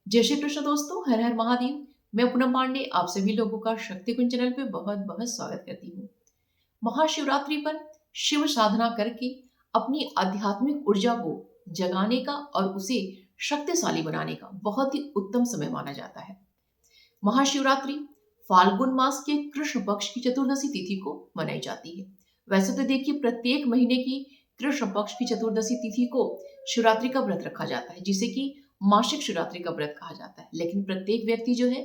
जय श्री कृष्ण दोस्तों, हर हर महादेव। मैं पूनम पांडे आप सभी लोगों का शक्ति कुंज चैनल पे बहुत बहुत स्वागत करती हूँ। महाशिवरात्रि पर शिव साधना करके अपनी आध्यात्मिक ऊर्जा को जगाने का और उसे शक्तिशाली बनाने का बहुत ही उत्तम समय माना जाता है। महाशिवरात्रि फाल्गुन मास के कृष्ण पक्ष की चतुर्दशी तिथि को मनाई जाती है। वैसे तो देखिए, प्रत्येक महीने की कृष्ण पक्ष की चतुर्दशी तिथि को शिवरात्रि का व्रत रखा जाता है, जिसे कि मासिक शिवरात्रि का व्रत कहा जाता है। लेकिन प्रत्येक व्यक्ति जो है,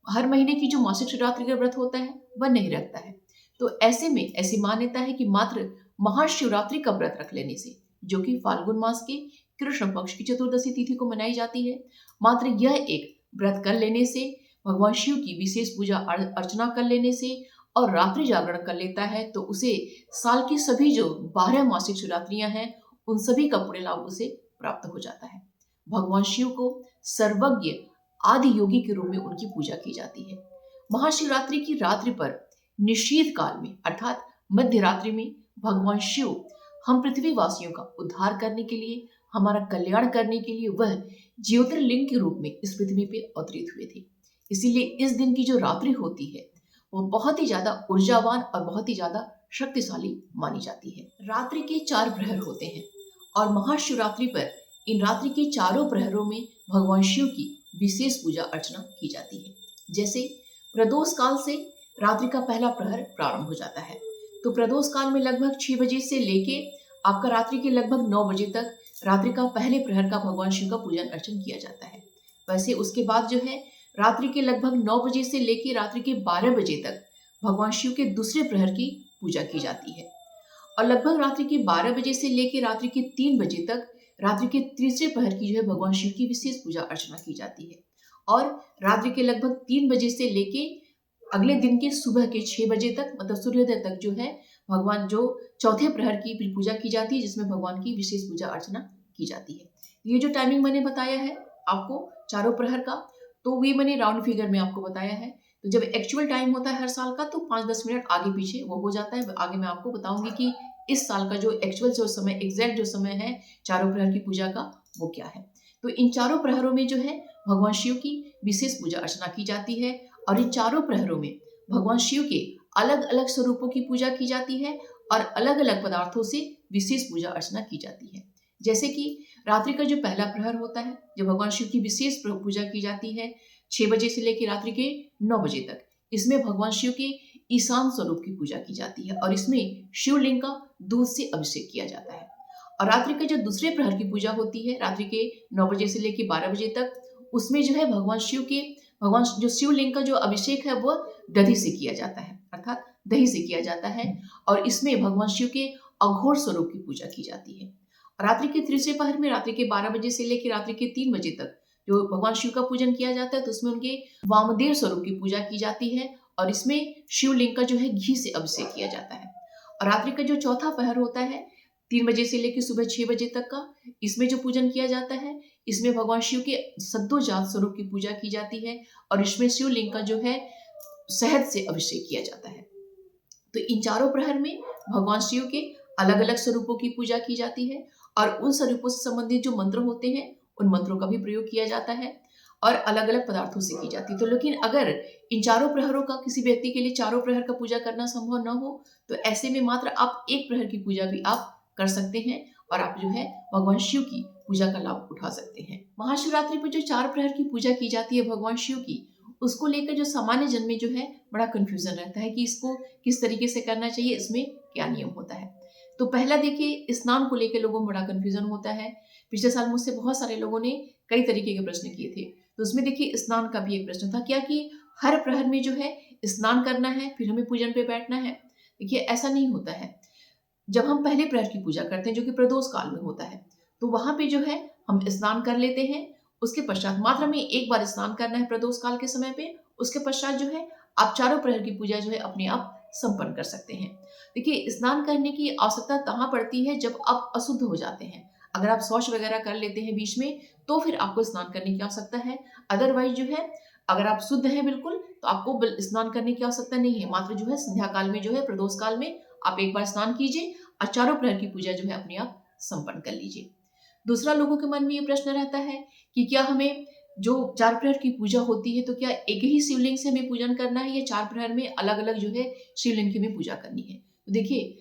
हर महीने की जो मासिक शिवरात्रि का व्रत होता है वह नहीं रखता है। तो ऐसे में ऐसी मान्यता है कि मात्र महाशिवरात्रि का व्रत रख लेने से, जो कि फाल्गुन मास के कृष्ण पक्ष की चतुर्दशी तिथि को मनाई जाती है, मात्र यह एक व्रत कर लेने से, भगवान शिव की विशेष पूजा अर्चना कर लेने से और रात्रि जागरण कर लेता है, तो उसे साल की सभी जो 12 मासिक शिवरात्रियां हैं उन सभी का पुण्य लाभ उसे प्राप्त हो जाता है। भगवान शिव को सर्वज्ञ आदि योगी के रूप में उनकी पूजा की जाती है। महाशिवरात्रि की रात्रि पर निशीथ काल में अर्थात मध्य रात्रि में भगवान शिव हम पृथ्वी वासियों का उद्धार करने के लिए, हमारा कल्याण करने के लिए वह ज्योतिर्लिंग के रूप में इस पृथ्वी पे अवतरित हुए थे। इसीलिए इस दिन की जो रात्रि होती है वो बहुत ही ज्यादा ऊर्जावान और बहुत ही ज्यादा शक्तिशाली मानी जाती है। रात्रि के 4 प्रहर होते हैं और महाशिवरात्रि पर इन रात्रि के चारों प्रहरों में भगवान शिव की विशेष पूजा अर्चना की जाती है। जैसे प्रदोष काल से रात्रि का पहला प्रहर प्रारंभ हो जाता है। तो प्रदोष काल में लगभग 6 बजे से लेके आपका रात्रि के लगभग 9 बजे तक रात्रि का पहले प्रहर का भगवान शिव का पूजन अर्चन किया जाता है। वैसे उसके बाद जो है, रात्रि के लगभग 9 बजे से लेके रात्रि के 12 बजे तक भगवान शिव के दूसरे प्रहर की पूजा की जाती है और लगभग रात्रि के 12 बजे से लेके रात्रि के 3 बजे तक रात्रि के तीसरे प्रहर की जो है भगवान शिव की विशेष पूजा अर्चना की जाती है। और रात्रि के लगभग 3 बजे से लेके अगले दिन के सुबह के 6 बजे तक, मतलब सूर्योदय तक जो है, भगवान जो चौथे प्रहर की पूजा की जाती है, जिसमें भगवान की विशेष पूजा अर्चना की जाती है। ये जो टाइमिंग मैंने बताया है आपको चारों प्रहर का, तो ये मैंने राउंड फिगर में आपको बताया है। तो जब एक्चुअल टाइम होता है हर साल का, तो 5-10 मिनट आगे पीछे वो हो जाता है। आगे मैं आपको बताऊंगी कि इस साल का जो एक्चुअल जो समय, एग्जैक्ट जो समय है चारों प्रहर की पूजा का, वो क्या है। तो इन चारों प्रहरों में जो है भगवान शिव की विशेष पूजा अर्चना की जाती है और इन चारों प्रहरों में भगवान शिव के अलग अलग स्वरूपों की पूजा की जाती है और अलग अलग पदार्थों से विशेष पूजा अर्चना की जाती है। जैसे कि रात्रि का जो पहला प्रहर होता है, जो भगवान शिव की विशेष पूजा की जाती है 6 बजे से लेकर रात्रि के 9 बजे तक, इसमें भगवान शिव के ईशान स्वरूप की पूजा की जाती है और इसमें शिवलिंग का दूध से अभिषेक किया जाता है। और रात्रि के जो दूसरे प्रहर की पूजा होती है रात्रि के 9 बजे से लेकर 12 बजे तक, उसमें जो है भगवान जो शिवलिंग का जो अभिषेक है वो दधी से किया जाता है, अर्थात दही से किया जाता है और इसमें भगवान शिव के अघोर स्वरूप की पूजा की जाती है। रात्रि के तीसरे प्रहर में रात्रि के 12 बजे से लेकर रात्रि के 3 बजे तक जो भगवान शिव का पूजन किया जाता है, तो उसमें उनके वामदेव स्वरूप की पूजा की जाती है और इसमें शिवलिंग का जो है घी से अभिषेक किया जाता है। और रात्रि का जो चौथा प्रहर होता है 3 बजे से लेकर सुबह 6 बजे तक का, इसमें जो पूजन किया जाता है, इसमें भगवान शिव के सद्योजात स्वरूप की पूजा की जाती है और इसमें शिवलिंग का जो है शहद से अभिषेक किया जाता है। तो इन चारों प्रहर में भगवान शिव के अलग अलग स्वरूपों की पूजा की जाती है और उन स्वरूपों से संबंधित जो मंत्र होते हैं उन मंत्रों का भी प्रयोग किया जाता है और अलग अलग पदार्थों से की जाती है। तो लेकिन अगर इन चारों प्रहरों का किसी व्यक्ति के लिए चारों प्रहर का पूजा करना संभव न हो, तो ऐसे में मात्र आप एक प्रहर की पूजा भी आप कर सकते हैं और आप जो है भगवान शिव की पूजा का लाभ उठा सकते हैं। महाशिवरात्रि पर जो 4 प्रहर की पूजा की जाती है भगवान शिव की, उसको लेकर जो सामान्य जन में जो है बड़ा कंफ्यूजन रहता है कि इसको किस तरीके से करना चाहिए, इसमें क्या नियम होता है। तो पहला देखिए, स्नान को लेकर लोगों में बड़ा कंफ्यूजन होता है। पिछले साल मुझसे बहुत सारे लोगों ने कई तरीके के प्रश्न किए थे, तो उसमें देखिए स्नान का भी एक प्रश्न था, क्या कि हर प्रहर में जो है स्नान करना है फिर हमें पूजन पे बैठना है। देखिए ऐसा नहीं होता है। जब हम पहले प्रहर की पूजा करते हैं जो कि प्रदोष काल में होता है, तो वहां पे जो है हम स्नान कर लेते हैं। उसके पश्चात मात्र हमें एक बार स्नान करना है प्रदोष काल के समय पे। उसके पश्चात जो है आप चारों प्रहर की पूजा जो है अपने आप संपन्न कर सकते हैं। देखिए स्नान करने की आवश्यकता तहाँ पड़ती है जब आप अशुद्ध हो जाते हैं। अगर आप शौच वगैरह कर लेते हैं बीच में, तो फिर आपको स्नान करने की आवश्यकता है। अदरवाइज जो है, अगर आप शुद्ध हैं बिल्कुल, तो आपको स्नान करने की आवश्यकता नहीं है। मात्र जो है संध्या काल में जो है प्रदोष काल में आप एक बार स्नान कीजिए और चारों प्रहर की पूजा जो है अपने आप संपन्न कर लीजिए। दूसरा, लोगों के मन में ये प्रश्न रहता है कि क्या हमें जो चार प्रहर की पूजा होती है तो क्या एक ही शिवलिंग से हमें पूजन करना है या चार प्रहर में अलग अलग जो है शिवलिंग की हमें पूजा करनी है? तो देखिए,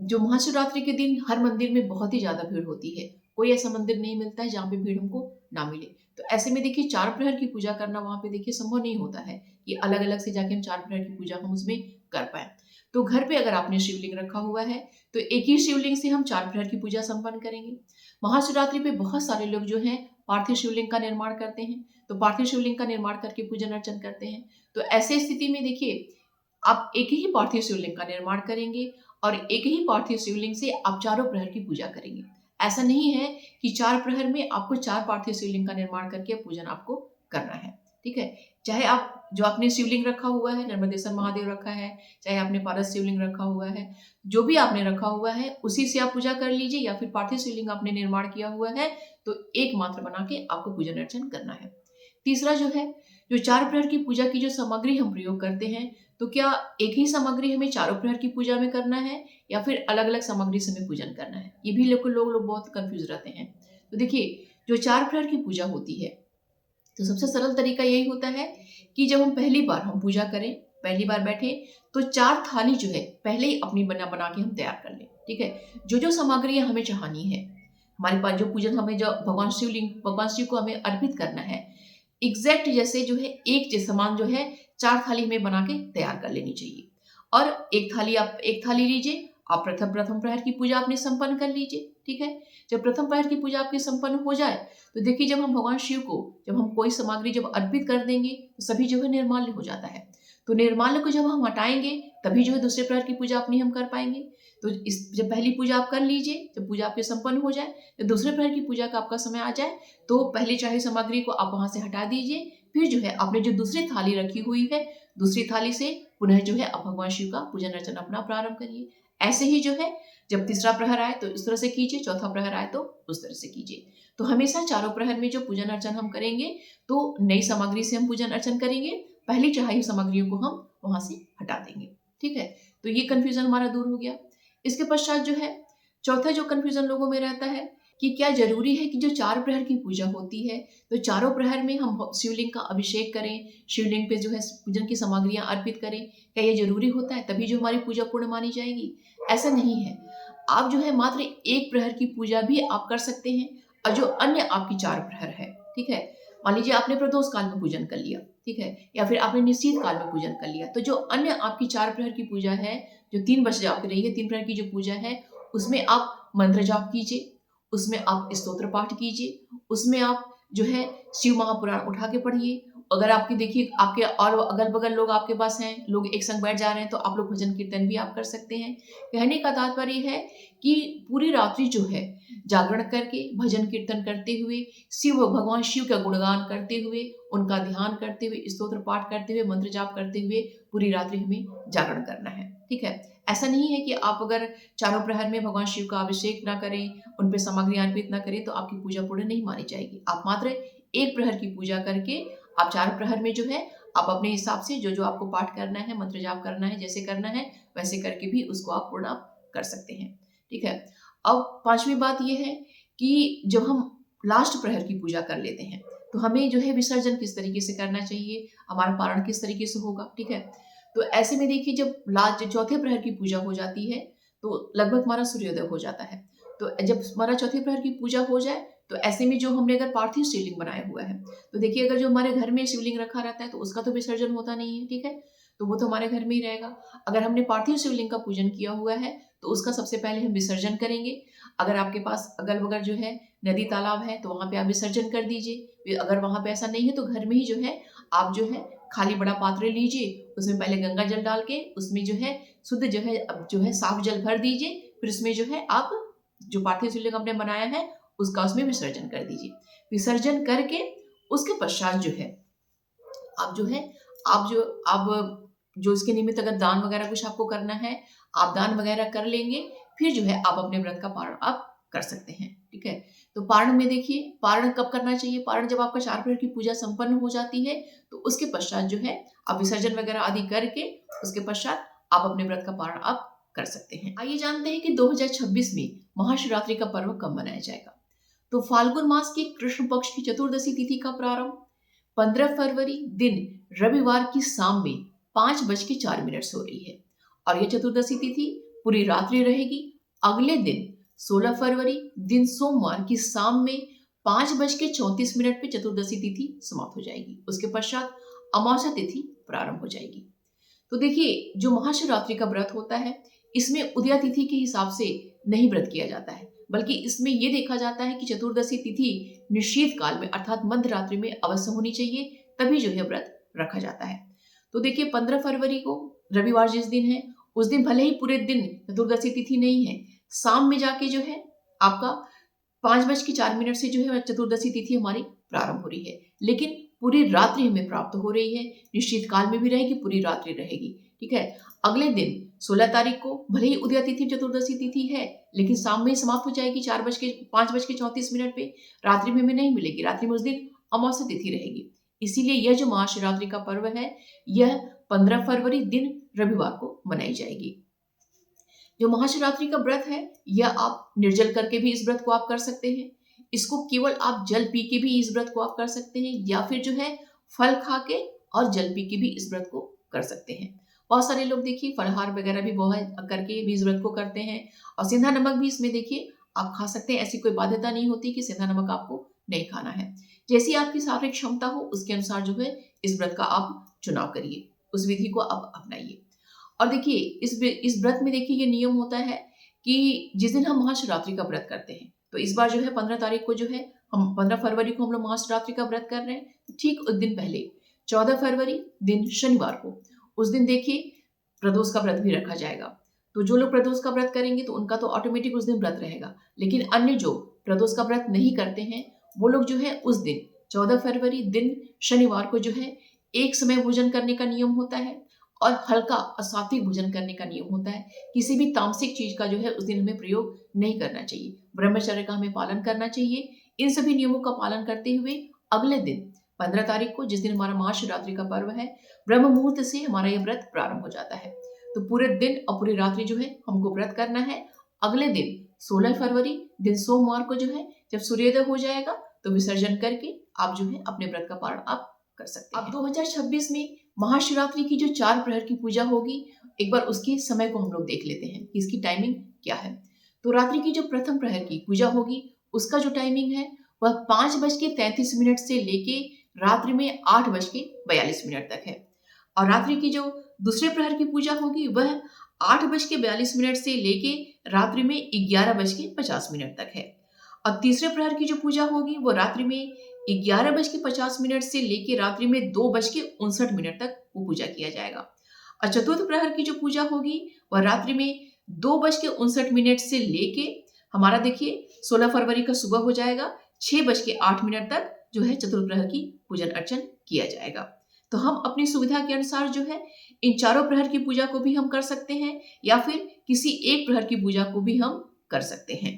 जो महाशिवरात्रि के दिन हर मंदिर में बहुत ही ज़्यादा भीड़ होती है। कोई ऐसा मंदिर नहीं मिलता है जहाँ पे भीड़ हमको ना मिले। तो ऐसे में देखिए, चार प्रहर की पूजा करना वहाँ पे देखिए संभव नहीं होता है कि अलग-अलग से जाके हम चार प्रहर की पूजा हम उसमें कर पाएँ। तो घर पे अगर आपने शिवलिंग रखा हुआ है, तो एक ही शिवलिंग से हम चार प्रहर की पूजा संपन्न करेंगे। महाशिवरात्रि पे बहुत सारे लोग जो हैं पार्थिव शिवलिंग का निर्माण करते हैं। तो पार्थिव शिवलिंग का निर्माण करके पूजन अर्चन करते हैं। तो ऐसे स्थिति में देखिए, आप एक ही पार्थिव शिवलिंग का निर्माण करेंगे और एक ही पार्थिव शिवलिंग से आप चारों प्रहर की पूजा करेंगे। ऐसा नहीं है कि चार प्रहर में आपको चार पार्थिव शिवलिंग का निर्माण करके पूजन आपको करना है। ठीक है? चाहे आप जो आपने शिवलिंग रखा हुआ है, नर्मदेश्वर महादेव रखा है, चाहे आपने पारस शिवलिंग रखा हुआ है, जो भी आपने रखा हुआ है उसी से आप पूजा कर लीजिए, या फिर पार्थिव शिवलिंग आपने निर्माण किया हुआ है तो एक मात्र बना के आपको पूजन अर्चन करना है। तीसरा जो है, जो चार प्रहर की पूजा की जो सामग्री हम प्रयोग करते हैं, तो क्या एक ही सामग्री हमें चारों प्रहर की पूजा में करना है या फिर अलग-अलग सामग्री से हमें पूजन करना है? ये भी लोग बहुत कन्फ्यूज़ रहते हैं। तो देखिए, जो चार प्रहर की पूजा होती है, तो सबसे सरल तरीका यही होता है कि जब हम पहली बार हम पूजा करें, पहली बार बैठें, तो 4 थाली जो है पहले ही अपनी बना बना के हम तैयार कर लें। ठीक है? जो-जो सामग्रियाँ हमें चाहनी है, हमारे पास जो पूजन हमें जो भगवान शिव को हमें अर्पित करना है, एग्ज़ैक्ट जैसे जो है एक ज समान जो है 4 थाली हमें बना के तैयार कर लेनी चाहिए। और एक थाली लीजिए, आप प्रथम प्रथम प्रहर की पूजा अपनी संपन्न कर लीजिए। ठीक है? जब प्रथम प्रहर की पूजा आपकी संपन्न हो जाए, तो देखिए, जब हम भगवान शिव को जब हम कोई सामग्री जब अर्पित कर देंगे, तो सभी जो है निर्माल्य हो जाता है। तो निर्माल्य को जब हम हटाएँगे, तभी जो है दूसरे प्रहर की पूजा अपनी हम कर पाएँगे। तो इस जब पहली पूजा आप कर लीजिए, जब पूजा आपकी संपन्न हो जाए, जब दूसरे प्रहर की पूजा का आपका समय आ जाए, तो पहले चाहे सामग्री को आप वहाँ से हटा दीजिए। फिर जो है आपने जो दूसरी थाली रखी हुई है, दूसरी थाली से पुनः जो है आप भगवान शिव का पूजन अर्चन अपना प्रारंभ करिए। ऐसे ही जो है, जब तीसरा प्रहर आए तो इस तरह से कीजिए, चौथा प्रहर आए तो उस तरह से कीजिए। तो हमेशा चारों प्रहर में जो पूजन अर्चन हम करेंगे, तो नई सामग्री से हम पूजन अर्चन करेंगे, पहली चढ़ाई सामग्रियों को हम वहाँ से हटा देंगे। ठीक है? तो ये कन्फ्यूज़न हमारा दूर हो गया। इसके पश्चात जो है, चौथा जो कन्फ्यूज़न लोगों में रहता है कि क्या ज़रूरी है कि जो चार प्रहर की पूजा होती है, तो चारों प्रहर में हम शिवलिंग का अभिषेक करें, शिवलिंग पे जो है पूजन की सामग्रियाँ अर्पित करें? क्या ये ज़रूरी होता है? तभी जो हमारी पूजा पूर्ण मानी जाएगी? ऐसा नहीं है। आप जो है मात्र एक प्रहर की पूजा भी आप कर सकते हैं, और जो अन्य आपकी चार प्रहर है, ठीक है? मान लीजिए आपने प्रदोष काल में पूजन कर लिया, ठीक है? या फिर आपने निश्चित काल में पूजन कर लिया, तो जो अन्य आपकी चार प्रहर की पूजा है, जो 3 बज जाती रही है, 3 प्रहर की जो पूजा है, उसमें आप मंत्र जाप कीजिए, उसमें आप स्तोत्र पाठ कीजिए, उसमें आप जो है शिव महापुराण उठा के पढ़िए। अगर आपकी देखिए आपके और अगल-बगल लोग आपके पास हैं, लोग एक संग बैठ जा रहे हैं, तो आप लोग भजन कीर्तन भी आप कर सकते हैं। कहने का तात्पर्य है कि पूरी रात्रि जो है जागरण करके, भजन कीर्तन करते हुए, भगवान शिव का गुणगान करते हुए, उनका ध्यान करते हुए, स्तोत्र पाठ करते हुए, मंत्र जाप करते हुए पूरी रात्रि हमें जागरण करना है। ठीक है? ऐसा नहीं है कि आप अगर चारों प्रहर में भगवान शिव का अभिषेक ना करें, उन पे सामग्री अर्पित ना करें, तो आपकी पूजा पूर्ण नहीं मानी जाएगी। आप मात्र एक प्रहर की पूजा करके, आप चार प्रहर में जो है आप अपने हिसाब से जो-जो आपको पाठ करना है, मंत्र जाप करना है, जैसे करना है, वैसे करके भी उसको आप पूर्ण कर सकते हैं। ठीक है? अब 5वीं बात ये है कि जब हम लास्ट प्रहर की पूजा कर लेते हैं, तो हमें जो है विसर्जन किस तरीके से करना चाहिए, हमारा पारण किस तरीके से होगा, ठीक है? तो ऐसे में देखिए, जब चौथे प्रहर की पूजा हो जाती है, तो लगभग हमारा सूर्योदय हो जाता है। तो जब हमारा चौथे प्रहर की पूजा हो जाए, तो ऐसे में जो हमने अगर पार्थिव शिवलिंग बनाया हुआ है, तो देखिए अगर जो हमारे घर में शिवलिंग रखा रहता है, तो उसका तो विसर्जन होता नहीं है, ठीक है? तो वो तो हमारे घर में ही रहेगा। अगर हमने पार्थिव शिवलिंग का पूजन किया हुआ है, तो उसका सबसे पहले हम विसर्जन करेंगे। अगर आपके पास अगल-बगल जो है नदी तालाब है, तो वहाँ पे आप विसर्जन कर दीजिए। अगर वहाँ पे ऐसा नहीं है, तो घर में ही जो है आप जो है खाली बड़ा पात्र लीजिए, उसमें पहले गंगा जल डाल के उसमें जो है शुद्ध जो है साफ जल भर दीजिए। फिर उसमें जो है आप जो पार्थिव शिवलिंग आपने बनाया है, उसका उसमें विसर्जन कर दीजिए। विसर्जन करके उसके पश्चात जो है आप जो है आप जो इसके निमित्त अगर दान वगैरह कुछ आपको करना है, आप दान वगैरह कर लेंगे। फिर जो है आप अपने व्रत का पारण आप कर सकते हैं, ठीक है? तो पारण में देखिए, पारण कब करना चाहिए? पारण जब आपका 4 प्रहर की पूजा संपन्न हो जाती है, तो उसके पश्चात जो है आप विसर्जन वगैरह आदि करके उसके पश्चात आप अपने व्रत का पारण आप कर सकते हैं। आइए जानते हैं कि 2026 में महाशिवरात्रि का पर्व कब मनाया जाएगा। तो फाल्गुन मास की कृष्ण पक्ष की चतुर्दशी तिथि का प्रारंभ 15 फरवरी दिन रविवार की शाम में 5:04 हो रही है और यह चतुर्दशी तिथि पूरी रात्रि रहेगी। अगले दिन 16 फरवरी दिन सोमवार की शाम में 5:34 पे चतुर्दशी तिथि समाप्त हो जाएगी। उसके पश्चात अमावस्या तिथि प्रारंभ हो जाएगी। तो देखिए, जो महाशिवरात्रि का व्रत होता है इसमें उदया तिथि के हिसाब से नहीं व्रत किया जाता है, बल्कि इसमें यह देखा जाता है कि चतुर्दशी तिथि निश्चित काल में अर्थात मध्य रात्रि में अवश्य होनी चाहिए, तभी जो है व्रत रखा जाता है। तो देखिए, 15 फरवरी को रविवार जिस दिन है उस दिन भले ही पूरे दिन चतुर्दशी तिथि नहीं है, शाम में जाके जो है आपका 5:04 से जो है चतुर्दशी तिथि हमारी प्रारंभ हो रही है, लेकिन पूरी रात्रि हमें प्राप्त हो रही है। निश्चित काल में भी रहेगी, पूरी रात्रि रहेगी। ठीक है। अगले दिन 16 तारीख को भले ही उदया तिथि चतुर्दशी तिथि है, लेकिन शाम में समाप्त हो जाएगी 5:34 पे। रात्रि में हमें नहीं मिलेगी, रात्रि में उस दिन अमावस्या तिथि रहेगी। इसीलिए यह जो महाशिवरात्रि का पर्व है यह 15 फरवरी दिन रविवार को मनाई जाएगी। जो महाशिवरात्रि का व्रत है यह आप निर्जल करके भी इस व्रत को आप कर सकते हैं। इसको केवल आप जल पी के भी इस व्रत को आप कर सकते हैं, या फिर जो है फल खा के और जल पी के भी इस व्रत को कर सकते हैं। बहुत सारे लोग देखिए फलहार वगैरह भी बहुत करके भी इस व्रत को करते हैं, और सिंधा नमक भी इसमें देखिए आप खा सकते हैं। ऐसी कोई बाध्यता नहीं होती कि सिंधा नमक आपको नहीं खाना है। जैसी आपकी शारीरिक क्षमता हो उसके अनुसार जो है इस व्रत का आप चुनाव करिए, उस विधि को आप अपनाइए। और देखिए इस व्रत में देखिए ये नियम होता है कि जिस दिन हम महाशिवरात्रि का व्रत करते हैं, तो इस बार जो है 15 तारीख को जो है हम 15 फरवरी को हम लोग महाशिवरात्रि का व्रत कर रहे हैं। तो ठीक उस दिन पहले 14 फरवरी दिन शनिवार को, उस दिन देखिए प्रदोष का व्रत भी रखा जाएगा। तो जो लोग प्रदोष का व्रत करेंगे तो उनका तो ऑटोमेटिक उस दिन व्रत रहेगा, लेकिन अन्य जो प्रदोष का व्रत नहीं करते हैं वो लोग जो है उस दिन 14 फरवरी दिन शनिवार को जो है एक समय भोजन करने का नियम होता है और हल्का और सात्विक भोजन करने का नियम होता है। किसी भी तामसिक चीज का जो है उस दिन हमें प्रयोग नहीं करना चाहिए, ब्रह्मचर्य का हमें पालन करना चाहिए। इन सभी नियमों का पालन करते हुए अगले दिन 15 तारीख को, जिस दिन हमारा महाशिवरात्रि का पर्व है, ब्रह्म मुहूर्त से हमारा यह व्रत प्रारंभ हो जाता है। तो पूरे दिन और पूरी रात्रि जो है हमको व्रत करना है। अगले दिन 16 फरवरी दिन सोमवार को जो है जब सूर्योदय हो जाएगा तो विसर्जन करके आप जो है अपने व्रत का पालन आप कर सकते हैं। अब 2026 में महाशिवरात्रि की जो 4 प्रहर की पूजा होगी, एक बार उसके समय को हम लोग देख लेते हैं कि इसकी टाइमिंग क्या है। तो रात्रि की जो प्रथम प्रहर की पूजा होगी उसका जो टाइमिंग है वह 5:33 से लेके रात्रि में 8:42 तक है। और रात्रि की जो दूसरे प्रहर की पूजा होगी वह 8:42 से लेके रात्रि में 11:50 तक है। और तीसरे प्रहर की जो पूजा होगी वो रात्रि में 11:50 से लेके रात्रि में 2:59 तक वो पूजा किया जाएगा। और चतुर्थ प्रहर की जो पूजा होगी वह रात्रि में 2:59 से लेके हमारा देखिए 16 फरवरी का सुबह हो जाएगा 6:08 तक जो है चतुर्थ प्रहर की पूजन अर्चन किया जाएगा। तो हम अपनी सुविधा के अनुसार जो है इन चारों प्रहर की पूजा को भी हम कर सकते हैं, या फिर किसी एक प्रहर की पूजा को भी हम कर सकते हैं।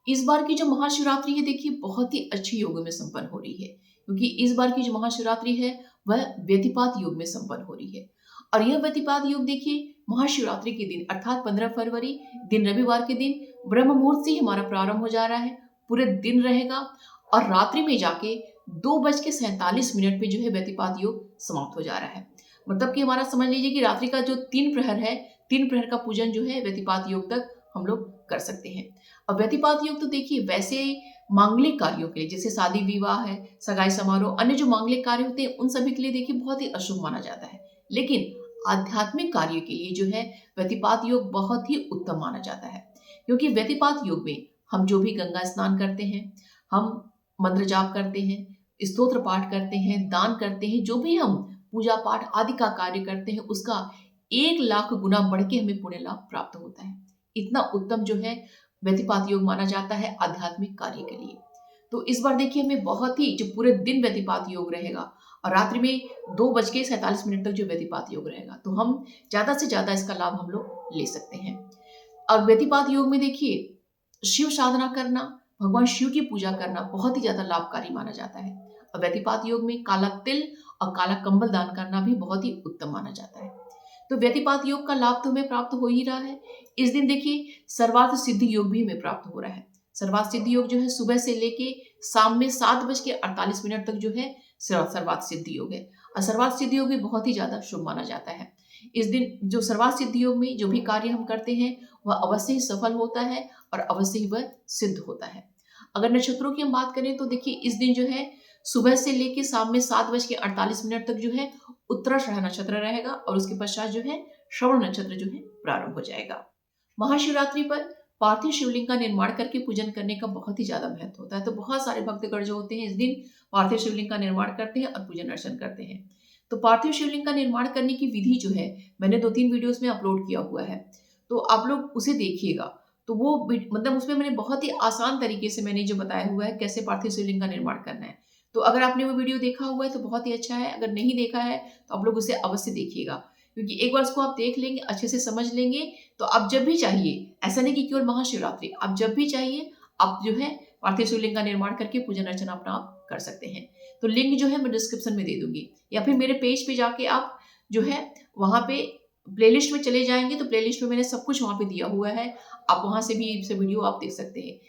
इस बार की जो महाशिवरात्रि है देखिए बहुत ही अच्छे योग में संपन्न हो रही है, क्योंकि इस बार की जो महाशिवरात्रि है वह व्यतिपात योग में संपन्न हो रही है। और यह व्यतिपात योग देखिए महाशिवरात्रि के दिन अर्थात 15 फरवरी दिन रविवार के दिन ब्रह्म मुहूर्त से हमारा प्रारंभ हो जा रहा है, पूरे दिन रहेगा और रात्रि में जाके 2:47 पे जो है व्यतिपात योग समाप्त हो जा रहा है। मतलब कि हमारा समझ लीजिए कि रात्रि का जो 3 प्रहर है, 3 प्रहर का पूजन जो है व्यतिपात योग तक हम लोग कर सकते हैं। और व्यतिपात योग तो देखिए वैसे मांगलिक कार्यों के लिए, जैसे शादी विवाह है, सगाई समारोह, अन्य जो मांगलिक कार्य होते हैं उन सभी के लिए देखिए बहुत ही अशुभ माना जाता है, लेकिन आध्यात्मिक कार्य के लिए जो है व्यतिपात योग बहुत ही उत्तम माना जाता है। क्योंकि व्यतिपात योग में हम जो भी गंगा स्नान करते हैं, हम मंत्र जाप करते हैं, स्तोत्र पाठ करते हैं, दान करते हैं, जो भी हम पूजा पाठ आदि का कार्य करते हैं उसका 1 लाख गुना बढ़ के हमें पुण्य लाभ प्राप्त होता है। इतना उत्तम जो है व्यतिपात योग माना जाता है आध्यात्मिक कार्य के लिए। तो इस बार देखिए हमें बहुत ही जो पूरे दिन व्यतिपात योग रहेगा और रात्रि में 2:47 तक जो व्यतिपात योग रहेगा, तो हम ज्यादा से ज्यादा इसका लाभ हम लोग ले सकते हैं। और व्यतिपात योग में देखिए शिव साधना करना, भगवान शिव की पूजा करना बहुत ही ज्यादा लाभकारी माना जाता है। और व्यतिपात योग में काला तिल और काला कंबल दान करना भी बहुत ही उत्तम माना जाता है। तो व्यतिपात योग का लाभ तो हमें प्राप्त हो ही रहा है। इस दिन देखिए सर्वार्थ सिद्धि योग भी हमें प्राप्त हो रहा है। सर्वार्थ सिद्धि योग जो है सुबह से लेके शाम में 7:48 तक जो है सर्वार्थ सिद्धि योग है। और सर्वार्थ सिद्धि योग भी बहुत ही ज़्यादा शुभ माना जाता है। इस दिन जो सर्वार्थ सिद्धि योग में जो भी कार्य हम करते हैं वह अवश्य ही सफल होता है और अवश्य ही वह सिद्ध होता है। अगर नक्षत्रों की हम बात करें तो देखिए इस दिन जो है सुबह से लेकर शाम में 7:48 तक जो है उत्तराषाढ़ नक्षत्र रहेगा और उसके पश्चात जो है श्रवण नक्षत्र जो है प्रारंभ हो जाएगा। महाशिवरात्रि पर पार्थिव शिवलिंग का निर्माण करके पूजन करने का बहुत ही ज्यादा महत्व होता है। तो बहुत सारे भक्तगण जो होते हैं इस दिन पार्थिव शिवलिंग का निर्माण करते हैं और पूजन अर्चन करते हैं। तो पार्थिव शिवलिंग का निर्माण करने की विधि जो है मैंने 2-3 वीडियोस में अपलोड किया हुआ है, तो आप लोग उसे देखिएगा। तो वो मतलब उसमें मैंने बहुत ही आसान तरीके से मैंने जो बताया हुआ है कैसे पार्थिव शिवलिंग का निर्माण करना है। तो अगर आपने वो वीडियो देखा हुआ है तो बहुत ही अच्छा है, अगर नहीं देखा है तो आप लोग उसे अवश्य देखिएगा, क्योंकि एक बार उसको आप देख लेंगे, अच्छे से समझ लेंगे, तो आप जब भी चाहिए, ऐसा नहीं कि केवल महाशिवरात्रि, आप जब भी चाहिए आप जो है पार्थिव शिवलिंग का निर्माण करके पूजन अर्चना अपना आप कर सकते हैं। तो लिंक जो है मैं डिस्क्रिप्शन में दे दूंगी, या फिर मेरे पेज पे जाके आप जो है वहां पे प्लेलिस्ट में चले जाएंगे तो प्लेलिस्ट में मैंने सब कुछ वहां पे दिया हुआ है, आप वहां से भी सब वीडियो आप देख सकते हैं।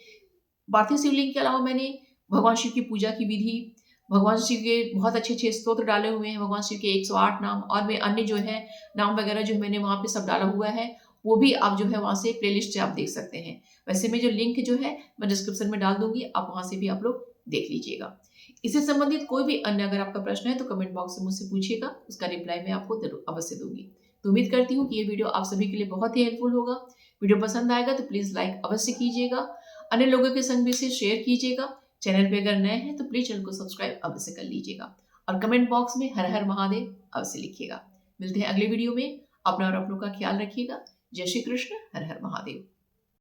पार्थिव शिवलिंग के अलावा मैंने भगवान शिव की पूजा की विधि, भगवान शिव के बहुत अच्छे अच्छे स्तोत्र डाले हुए हैं, भगवान शिव के 108 नाम और मैं अन्य जो है नाम वगैरह जो मैंने वहाँ पे सब डाला हुआ है, वो भी आप जो है वहाँ से प्लेलिस्ट से आप देख सकते हैं। वैसे में जो लिंक जो है मैं डिस्क्रिप्शन में डाल दूंगी, आप वहाँ से भी आप लोग देख लीजिएगा। इससे संबंधित कोई भी अन्य अगर आपका प्रश्न है तो कमेंट बॉक्स में मुझसे पूछिएगा, उसका रिप्लाई मैं आपको अवश्य दूंगी। तो उम्मीद करती हूँ कि ये वीडियो आप सभी के लिए बहुत ही हेल्पफुल होगा। वीडियो पसंद आएगा तो प्लीज़ लाइक अवश्य कीजिएगा, अन्य लोगों के संग भी इसे शेयर कीजिएगा। चैनल पे अगर नए हैं तो प्लीज चैनल को सब्सक्राइब अवश्य कर लीजिएगा और कमेंट बॉक्स में हर हर महादेव अवश्य लिखिएगा। मिलते हैं अगले वीडियो में, अपना और अपनों का ख्याल रखिएगा। जय श्री कृष्ण, हर हर महादेव।